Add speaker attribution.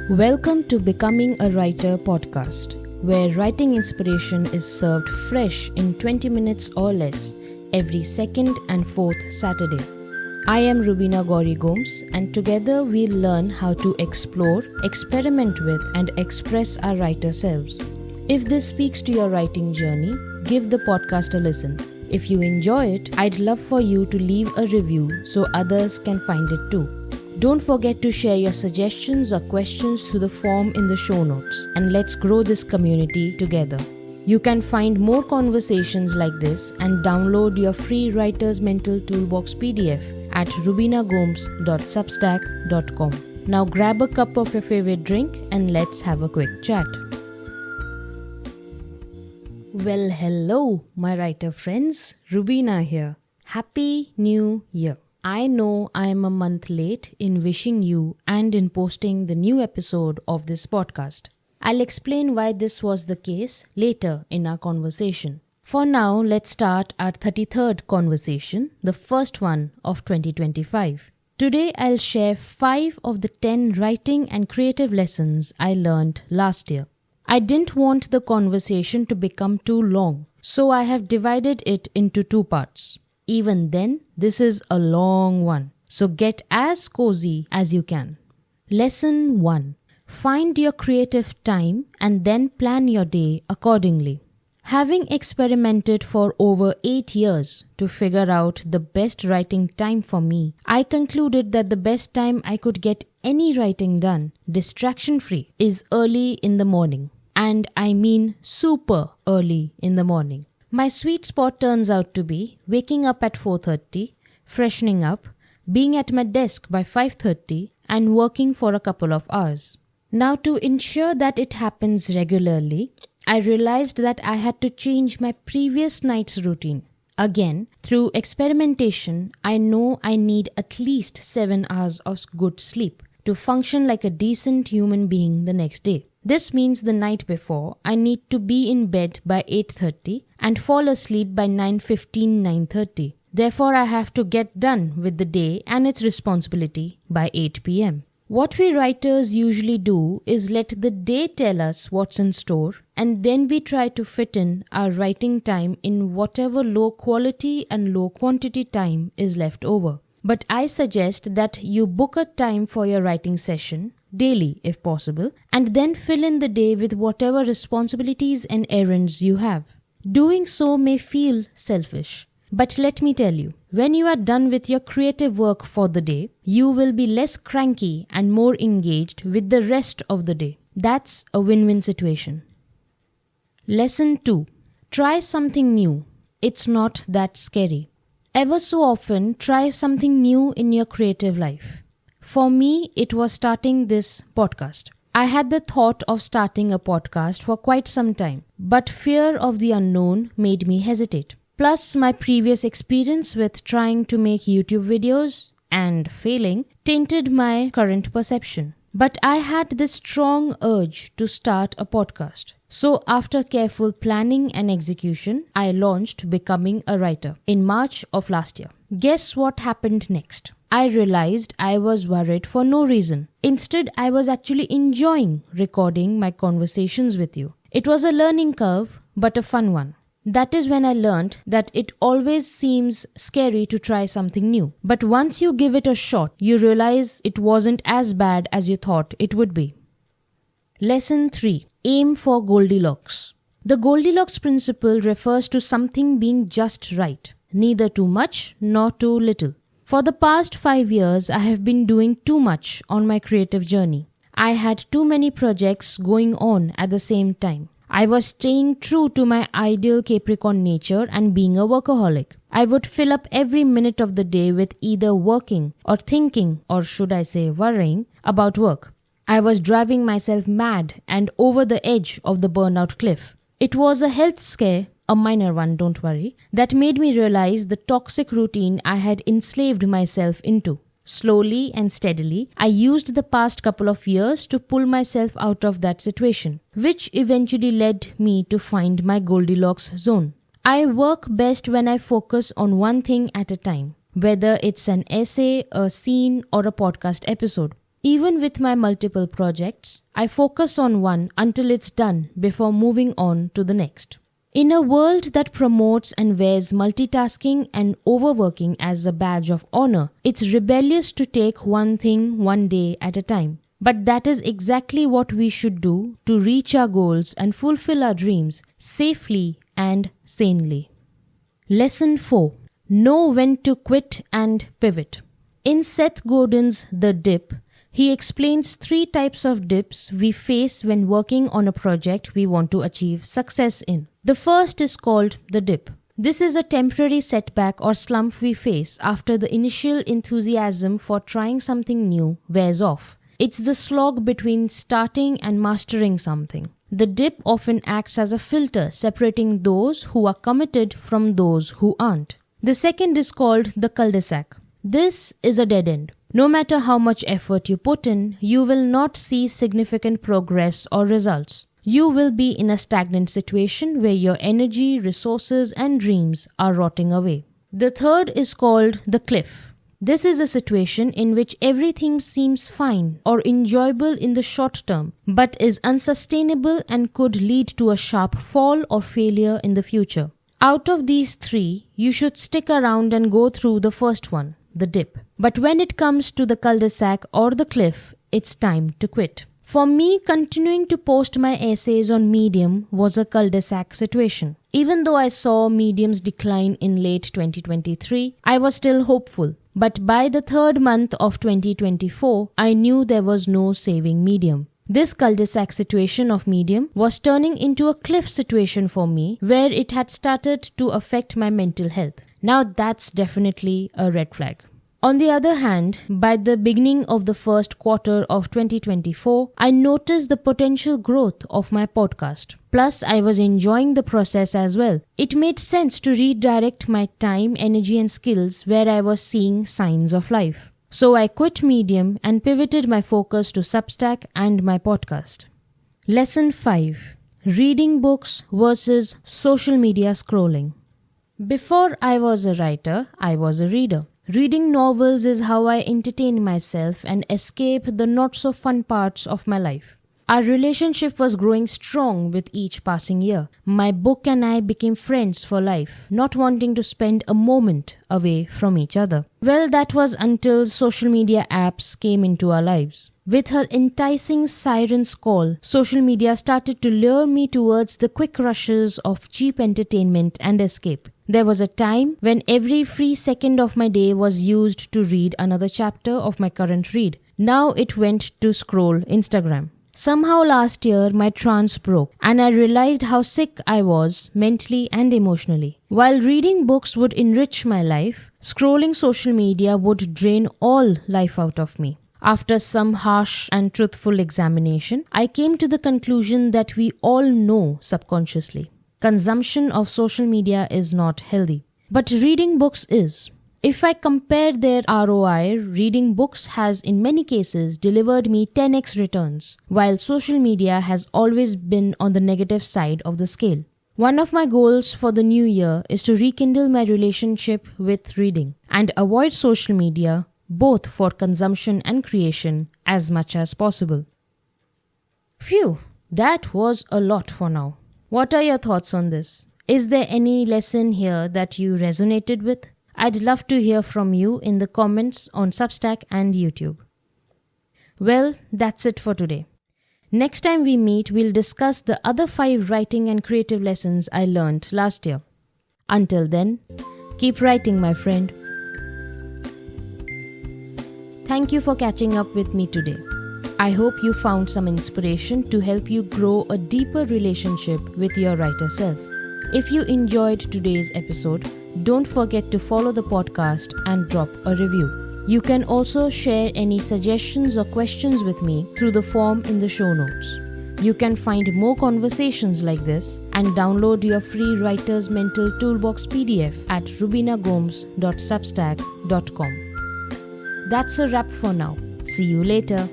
Speaker 1: Welcome to Becoming a Writer podcast, where writing inspiration is served fresh in 20 minutes or less every second and fourth Saturday. I am Rubina Gauri Gomes, and together we'll learn how to explore, experiment with, and express our writer selves. If this speaks to your writing journey, give the podcast a listen. If you enjoy it, I'd love for you to leave a review so others can find it too. Don't forget to share your suggestions or questions through the form in the show notes, and let's grow this community together. You can find more conversations like this and download your free Writer's Mental Toolbox PDF at rubinagomes.substack.com. Now grab a cup of your favorite drink and let's have a quick chat. Well, hello, my writer friends. Rubina here. Happy New Year. I know I am a month late in wishing you and in posting the new episode of this podcast. I'll explain why this was the case later in our conversation. For now, let's start our 33rd conversation, the first one of 2025. Today, I'll share 5 of the 10 writing and creative lessons I learned last year. I didn't want the conversation to become too long, so I have divided it into 2 parts. Even then, this is a long one, so get as cozy as you can. Lesson 1. Find your creative time and then plan your day accordingly. Having experimented for over 8 years to figure out the best writing time for me, I concluded that the best time I could get any writing done, distraction-free, is early in the morning. And I mean super early in the morning. My sweet spot turns out to be waking up at 4:30, freshening up, being at my desk by 5:30, and working for a couple of hours. Now, to ensure that it happens regularly, I realized that I had to change my previous night's routine. Again, through experimentation, I know I need at least 7 hours of good sleep to function like a decent human being the next day. This means the night before, I need to be in bed by 8:30 and fall asleep by 9:15, 9:30. Therefore, I have to get done with the day and its responsibility by 8 p.m. What we writers usually do is let the day tell us what's in store, and then we try to fit in our writing time in whatever low quality and low quantity time is left over. But I suggest that you book a time for your writing session, daily if possible, and then fill in the day with whatever responsibilities and errands you have. Doing so may feel selfish, but let me tell you, when you are done with your creative work for the day, you will be less cranky and more engaged with the rest of the day. That's a win-win situation. Lesson 2. Try something new. It's not that scary. Ever so often, try something new in your creative life. For me, it was starting this podcast. I had the thought of starting a podcast for quite some time, but fear of the unknown made me hesitate. Plus, my previous experience with trying to make YouTube videos and failing tainted my current perception. But I had this strong urge to start a podcast. So after careful planning and execution, I launched Becoming a Writer in March of last year. Guess what happened next? I realized I was worried for no reason. Instead, I was actually enjoying recording my conversations with you. It was a learning curve, but a fun one. That is when I learned that it always seems scary to try something new. But once you give it a shot, you realize it wasn't as bad as you thought it would be. Lesson 3. Aim for Goldilocks. The Goldilocks principle refers to something being just right, neither too much nor too little. For the past 5 years, I have been doing too much on my creative journey. I had too many projects going on at the same time. I was staying true to my ideal Capricorn nature and being a workaholic. I would fill up every minute of the day with either working or thinking, or should I say worrying, about work. I was driving myself mad and over the edge of the burnout cliff. It was a health scare, a minor one, don't worry, that made me realize the toxic routine I had enslaved myself into. Slowly and steadily, I used the past couple of years to pull myself out of that situation, which eventually led me to find my Goldilocks zone. I work best when I focus on one thing at a time, whether it's an essay, a scene, or a podcast episode. Even with my multiple projects, I focus on one until it's done before moving on to the next. In a world that promotes and wears multitasking and overworking as a badge of honor, it's rebellious to take one thing one day at a time. But that is exactly what we should do to reach our goals and fulfill our dreams safely and sanely. Lesson 4. Know when to quit and pivot. In Seth Godin's The Dip, he explains 3 types of dips we face when working on a project we want to achieve success in. The first is called the dip. This is a temporary setback or slump we face after the initial enthusiasm for trying something new wears off. It's the slog between starting and mastering something. The dip often acts as a filter separating those who are committed from those who aren't. The second is called the cul-de-sac. This is a dead end. No matter how much effort you put in, you will not see significant progress or results. You will be in a stagnant situation where your energy, resources, and dreams are rotting away. The third is called the cliff. This is a situation in which everything seems fine or enjoyable in the short term, but is unsustainable and could lead to a sharp fall or failure in the future. Out of these 3, you should stick around and go through the first one, the dip. But when it comes to the cul-de-sac or the cliff, it's time to quit. For me, continuing to post my essays on Medium was a cul-de-sac situation. Even though I saw Medium's decline in late 2023, I was still hopeful. But by the 3rd month of 2024, I knew there was no saving Medium. This cul-de-sac situation of Medium was turning into a cliff situation for me, where it had started to affect my mental health. Now that's definitely a red flag. On the other hand, by the beginning of the first quarter of 2024, I noticed the potential growth of my podcast. Plus, I was enjoying the process as well. It made sense to redirect my time, energy, and skills where I was seeing signs of life. So I quit Medium and pivoted my focus to Substack and my podcast. Lesson 5. Reading books versus social media scrolling. Before I was a writer, I was a reader. Reading novels is how I entertain myself and escape the not-so-fun parts of my life. Our relationship was growing strong with each passing year. My book and I became friends for life, not wanting to spend a moment away from each other. Well, that was until social media apps came into our lives. With her enticing siren's call, social media started to lure me towards the quick rushes of cheap entertainment and escape. There was a time when every free second of my day was used to read another chapter of my current read. Now it went to scroll Instagram. Somehow last year my trance broke and I realized how sick I was mentally and emotionally. While reading books would enrich my life, scrolling social media would drain all life out of me. After some harsh and truthful examination, I came to the conclusion that we all know subconsciously. Consumption of social media is not healthy, but reading books is. If I compare their ROI, reading books has in many cases delivered me 10x returns, while social media has always been on the negative side of the scale. One of my goals for the new year is to rekindle my relationship with reading and avoid social media both for consumption and creation as much as possible. Phew, that was a lot for now. What are your thoughts on this? Is there any lesson here that you resonated with? I'd love to hear from you in the comments on Substack and YouTube. Well, that's it for today. Next time we meet, we'll discuss the other 5 writing and creative lessons I learned last year. Until then, keep writing, my friend. Thank you for catching up with me today. I hope you found some inspiration to help you grow a deeper relationship with your writer self. If you enjoyed today's episode, don't forget to follow the podcast and drop a review. You can also share any suggestions or questions with me through the form in the show notes. You can find more conversations like this and download your free Writer's Mental Toolbox PDF at rubinagomes.substack.com. That's a wrap for now. See you later.